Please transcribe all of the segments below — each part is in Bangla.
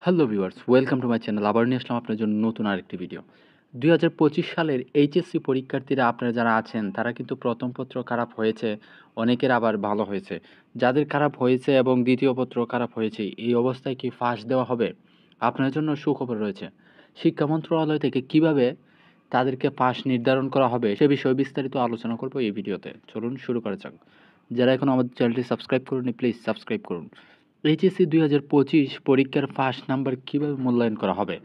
Hello viewers, welcome to my channel. আবার নিয়ে আসলাম আপনার জন্য নতুন আরেকটি ভিডিও। ২০২৫ সালের এইচএসসি পরীক্ষার্থীরা আপনারা যারা আছেন, তারা কিন্তু প্রথম পত্র খারাপ হয়েছে, অনেকের আবার ভালো হয়েছে। যাদের খারাপ হয়েছে এবং দ্বিতীয় পত্র খারাপ হয়েছে, এই অবস্থায় কি ফাঁস দেওয়া হবে? আপনার জন্য সুখবর রয়েছে। শিক্ষা মন্ত্রণালয় থেকে কিভাবে তাদেরকে পাস নির্ধারণ করা হবে, সে বিষয়ে বিস্তারিত আলোচনা করব এই ভিডিওতে। চলুন শুরু করা যাক। যারা এখনও আমাদের চ্যানেলটি সাবস্ক্রাইব করেননি, প্লিজ সাবস্ক্রাইব করুন। এইচএসসি ২০২৫ পরীক্ষার ফার্স্ট নাম্বার কীভাবে মূল্যায়ন করা হবে,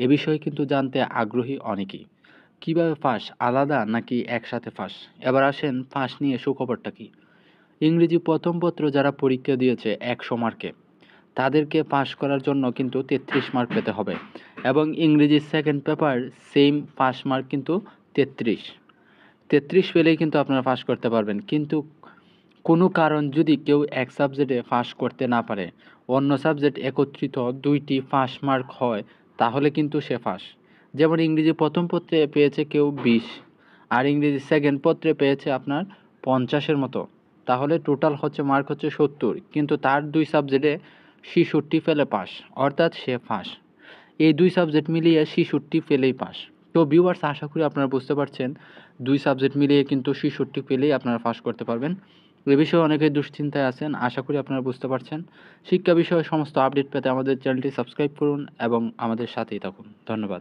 এ বিষয়ে কিন্তু জানতে আগ্রহী অনেকেই। কীভাবে ফাঁস, আলাদা নাকি একসাথে ফাঁস? এবার আসেন ফাঁস নিয়ে সুখবরটা কী। ইংরেজি প্রথম পত্র যারা পরীক্ষা দিয়েছে ১০০ মার্কে, তাদেরকে পাস করার জন্য কিন্তু ৩৩ মার্ক পেতে হবে, এবং ইংরেজি second paper same pass mark কিন্তু ৩৩। ৩৩ পেলেই কিন্তু আপনারা পাস করতে পারবেন। কিন্তু কোনো কারণ যদি কেউ এক সাবজেক্টে পাস করতে না পারে, অন্য সাবজেক্ট একত্রিত ২টি পাস মার্ক হয়, তাহলে কিন্তু সে পাস। যেমন ইংরেজি প্রথম পত্রে পেয়েছে কেউ ২০, আর ইংরেজি সেকেন্ড পত্রে পেয়েছে আপনার ৫০-এর মতো। তাহলে টোটাল মার্ক হচ্ছে ৭০, কিন্তু তার ২ সাবজেক্টে ৬৬ পেলে পাস, অর্থাৎ সে পাস। এই ২ সাবজেক্ট মিলিয়ে ৬৬ পেলেই পাস। তো ভিউয়ার্স, আশা করি আপনারা বুঝতে পারছেন, ২ সাবজেক্ট মিলিয়ে কিন্তু ৬৬ পেলেই আপনারা পাস করতে পারবেন। এ বিষয়ে অনেকেই দুশ্চিন্তায় আছেন, আশা করি আপনারা বুঝতে পারছেন। শিক্ষা বিষয়ে সমস্ত আপডেট পেতে আমাদের চ্যানেলটি সাবস্ক্রাইব করুন এবং আমাদের সাথেই থাকুন। ধন্যবাদ।